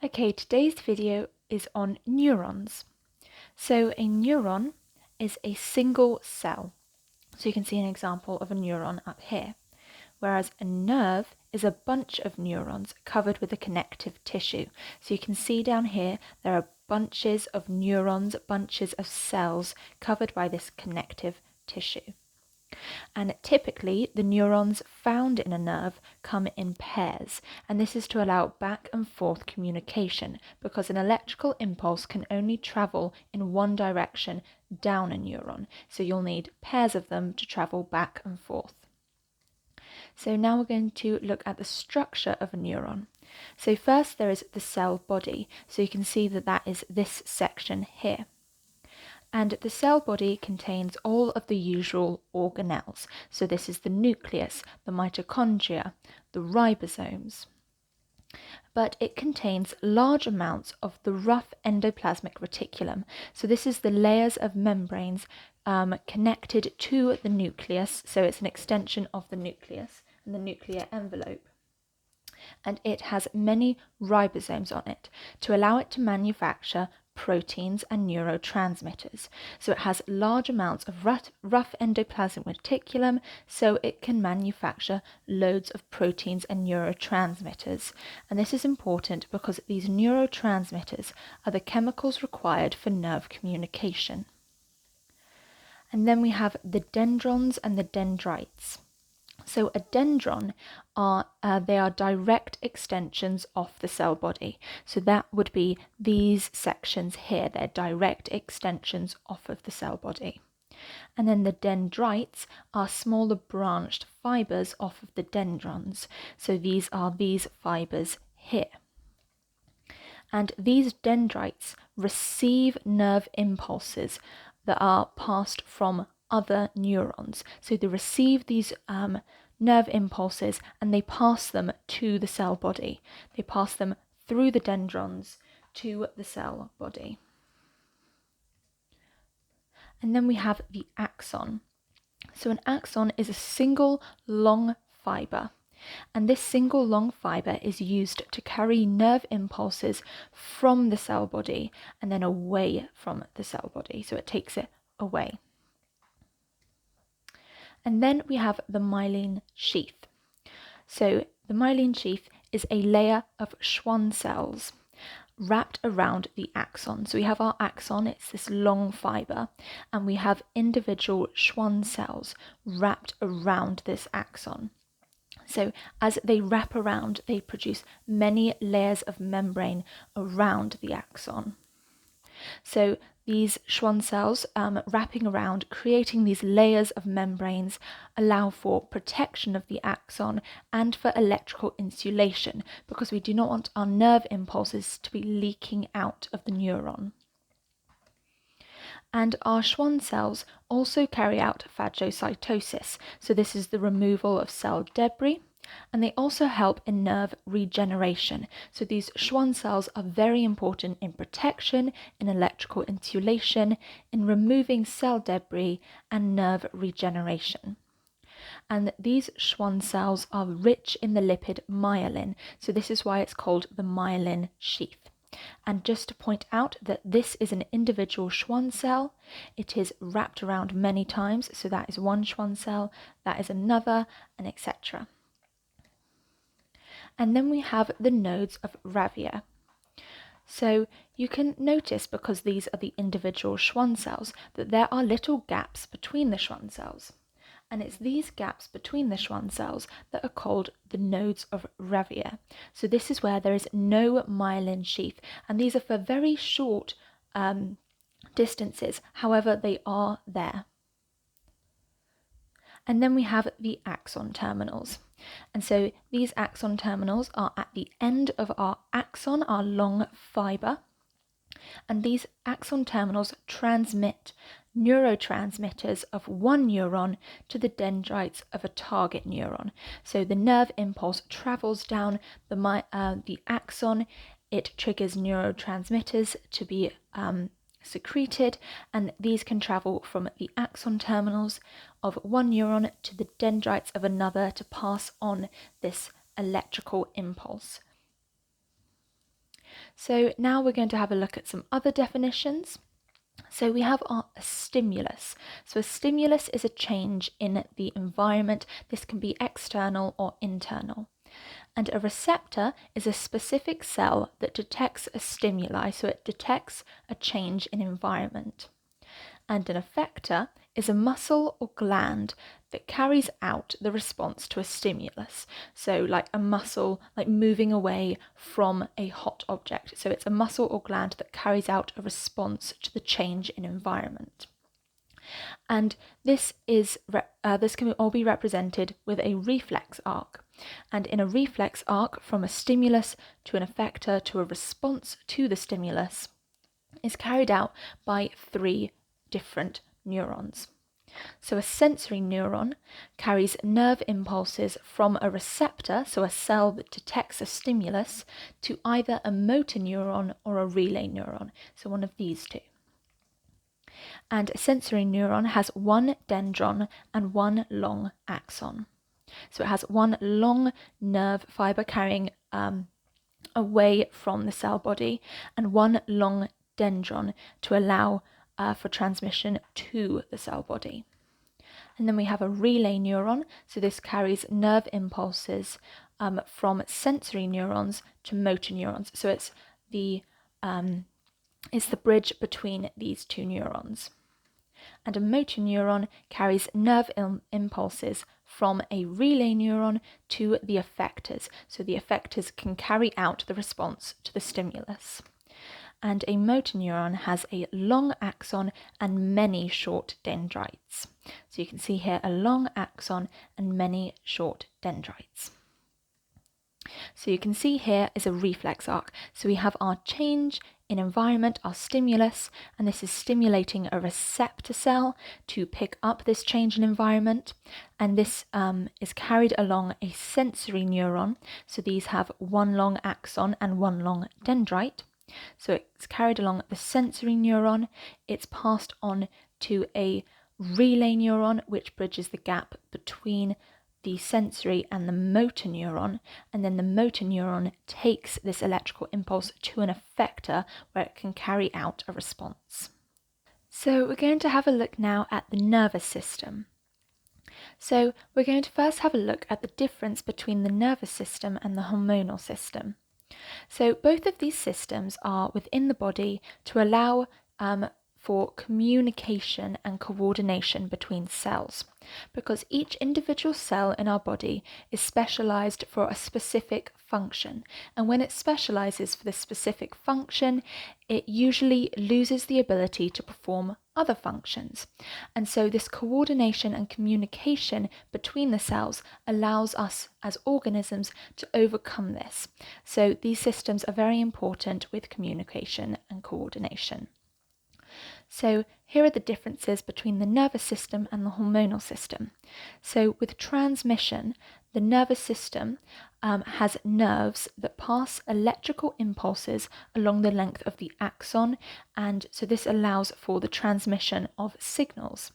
Okay, today's video is on neurons. So a neuron is a single cell. So you can see an example of a neuron up here, whereas a nerve is a bunch of neurons covered with a connective tissue. So you can see down here there are bunches of neurons, bunches of cells covered by this connective tissue. And typically the neurons found in a nerve come in pairs, and this is to allow back and forth communication because an electrical impulse can only travel in one direction down a neuron, so you'll need pairs of them to travel back and forth. So now we're going to look at the structure of a neuron. So first there is the cell body, so you can see that that is this section here. And the cell body contains all of the usual organelles. So this is the nucleus, the mitochondria, the ribosomes. But it contains large amounts of the rough endoplasmic reticulum. So this is the layers of membranes connected to the nucleus. So it's an extension of the nucleus and the nuclear envelope. And it has many ribosomes on it to allow it to manufacture proteins and neurotransmitters. So it has large amounts of rough endoplasmic reticulum, so it can manufacture loads of proteins and neurotransmitters. And this is important because these neurotransmitters are the chemicals required for nerve communication. And then we have the dendrons and the dendrites. So a dendron they are direct extensions of the cell body. So that would be these sections here. They're direct extensions off of the cell body. And then the dendrites are smaller branched fibers off of the dendrons. So these are these fibers here. And these dendrites receive nerve impulses that are passed from other neurons. So they receive these nerve impulses and they pass them to the cell body. They pass them through the dendrons to the cell body. And then we have the axon. So an axon is a single long fiber. And this single long fiber is used to carry nerve impulses from the cell body and then away from the cell body. So it takes it away. And then we have the myelin sheath. So the myelin sheath is a layer of Schwann cells wrapped around the axon. So we have our axon, it's this long fiber, and we have individual Schwann cells wrapped around this axon. So as they wrap around, they produce many layers of membrane around the axon. So these Schwann cells wrapping around, creating these layers of membranes, allow for protection of the axon and for electrical insulation, because we do not want our nerve impulses to be leaking out of the neuron. And our Schwann cells also carry out phagocytosis, so this is the removal of cell debris, and they also help in nerve regeneration. So these Schwann cells are very important in protection, in electrical insulation, in removing cell debris and nerve regeneration. And these Schwann cells are rich in the lipid myelin, so this is why it's called the myelin sheath. And just to point out that this is an individual Schwann cell, it is wrapped around many times, so that is one Schwann cell, that is another, and etc. And then we have the nodes of Ravier. So you can notice, because these are the individual Schwann cells, that there are little gaps between the Schwann cells. And it's these gaps between the Schwann cells that are called the nodes of Ravier. So this is where there is no myelin sheath, and these are for very short distances, however they are there. And then we have the axon terminals. And so these axon terminals are at the end of our axon, our long fiber. And these axon terminals transmit neurotransmitters of one neuron to the dendrites of a target neuron. So the nerve impulse travels down the axon, it triggers neurotransmitters to be secreted, and these can travel from the axon terminals of one neuron to the dendrites of another to pass on this electrical impulse. So now we're going to have a look at some other definitions. So we have a stimulus. So a stimulus is a change in the environment. This can be external or internal. And a receptor is a specific cell that detects a stimuli, so it detects a change in environment. And an effector is a muscle or gland that carries out the response to a stimulus. So like a muscle, like moving away from a hot object. So it's a muscle or gland that carries out a response to the change in environment. And this can all be represented with a reflex arc. And in a reflex arc, from a stimulus to an effector to a response to the stimulus, is carried out by 3 different neurons. So a sensory neuron carries nerve impulses from a receptor, so a cell that detects a stimulus, to either a motor neuron or a relay neuron, so one of these two. And a sensory neuron has 1 dendron and 1 long axon. So it has 1 long nerve fiber carrying away from the cell body and 1 long dendron to allow for transmission to the cell body. And then we have a relay neuron, so this carries nerve impulses from sensory neurons to motor neurons. So it's the bridge between these 2 neurons. And a motor neuron carries nerve impulses from a relay neuron to the effectors. So the effectors can carry out the response to the stimulus. And a motor neuron has a long axon and many short dendrites. So you can see here a long axon and many short dendrites. So you can see here is a reflex arc. So we have our change in environment, our stimulus, and this is stimulating a receptor cell to pick up this change in environment. And this is carried along a sensory neuron. So these have 1 long axon and 1 long dendrite. So it's carried along the sensory neuron. It's passed on to a relay neuron, which bridges the gap between the sensory and the motor neuron, and then the motor neuron takes this electrical impulse to an effector where it can carry out a response. So we're going to have a look now at the nervous system. So we're going to first have a look at the difference between the nervous system and the hormonal system. So both of these systems are within the body to allow for communication and coordination between cells, because each individual cell in our body is specialized for a specific function, and when it specializes for this specific function, it usually loses the ability to perform other functions. And so this coordination and communication between the cells allows us as organisms to overcome this. So these systems are very important with communication and coordination. So here are the differences between the nervous system and the hormonal system. So with transmission, the nervous system has nerves that pass electrical impulses along the length of the axon, and so this allows for the transmission of signals.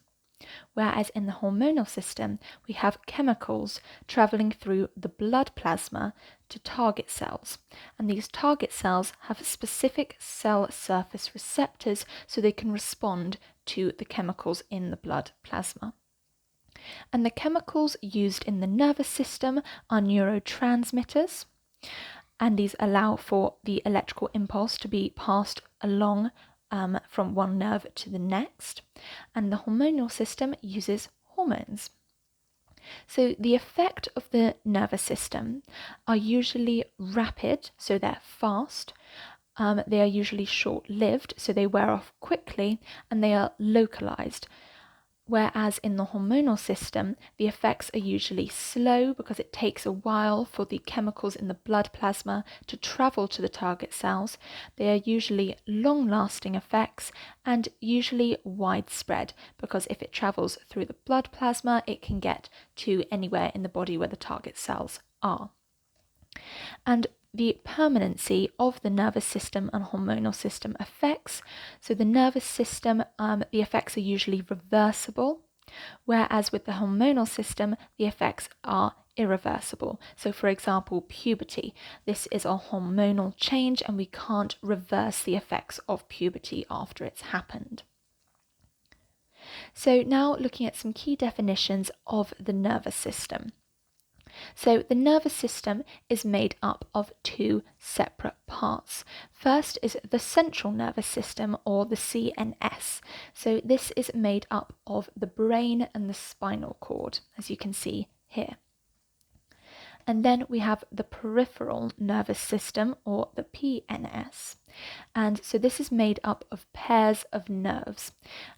Whereas in the hormonal system, we have chemicals travelling through the blood plasma to target cells. And these target cells have specific cell surface receptors so they can respond to the chemicals in the blood plasma. And the chemicals used in the nervous system are neurotransmitters, and these allow for the electrical impulse to be passed along from one nerve to the next, and the hormonal system uses hormones. So the effect of the nervous system are usually rapid, so they're fast. They are usually short-lived, so they wear off quickly, and they are localized. Whereas in the hormonal system, the effects are usually slow because it takes a while for the chemicals in the blood plasma to travel to the target cells. They are usually long-lasting effects and usually widespread because if it travels through the blood plasma, it can get to anywhere in the body where the target cells are. And the permanency of the nervous system and hormonal system effects. So the nervous system, the effects are usually reversible, whereas with the hormonal system, the effects are irreversible. So for example, puberty. This is a hormonal change and we can't reverse the effects of puberty after it's happened. So now looking at some key definitions of the nervous system. So the nervous system is made up of two separate parts. First is the central nervous system, or the CNS. So this is made up of the brain and the spinal cord, as you can see here. And then we have the peripheral nervous system, or the PNS. And so this is made up of pairs of nerves.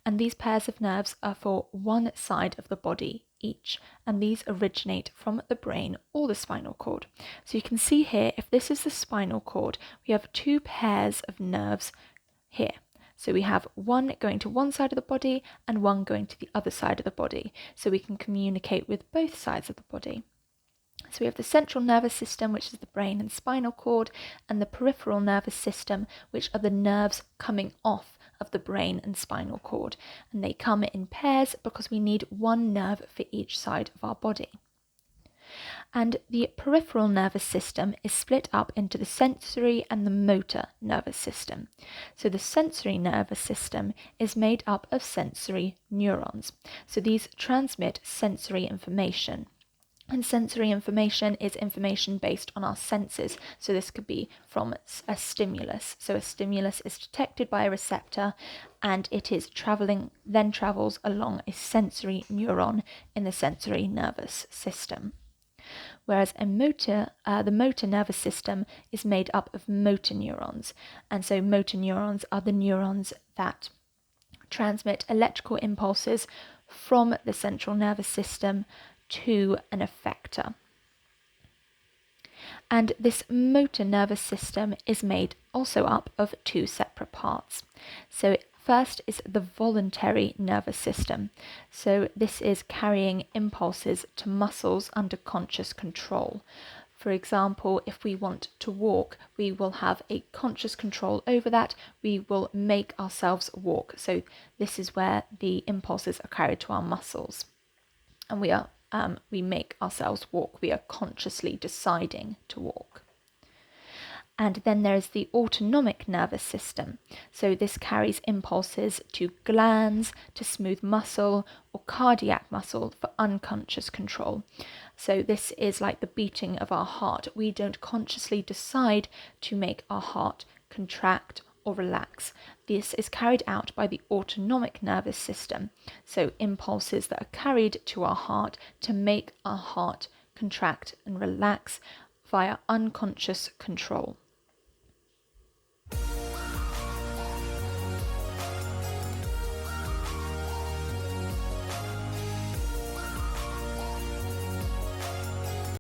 And these pairs of nerves are for one side of the body each. And these originate from the brain or the spinal cord. So you can see here, if this is the spinal cord, we have two pairs of nerves here. So we have one going to one side of the body and one going to the other side of the body. So we can communicate with both sides of the body. So we have the central nervous system, which is the brain and spinal cord, and the peripheral nervous system, which are the nerves coming off of the brain and spinal cord. And they come in pairs because we need one nerve for each side of our body. And the peripheral nervous system is split up into the sensory and the motor nervous system. So the sensory nervous system is made up of sensory neurons. So these transmit sensory information. And sensory information is information based on our senses. So this could be from a stimulus. So a stimulus is detected by a receptor and it is then travels along a sensory neuron in the sensory nervous system. Whereas the motor nervous system is made up of motor neurons. And so motor neurons are the neurons that transmit electrical impulses from the central nervous system to an effector. And this motor nervous system is made also up of two separate parts. So first is the voluntary nervous system. So this is carrying impulses to muscles under conscious control. For example, if we want to walk, we will have a conscious control over that. We will make ourselves walk. So this is where the impulses are carried to our muscles. And we make ourselves walk. We are consciously deciding to walk. And then there is the autonomic nervous system. So this carries impulses to glands, to smooth muscle, or cardiac muscle for unconscious control. So this is like the beating of our heart. We don't consciously decide to make our heart contract or relax. This is carried out by the autonomic nervous system. So impulses that are carried to our heart to make our heart contract and relax via unconscious control.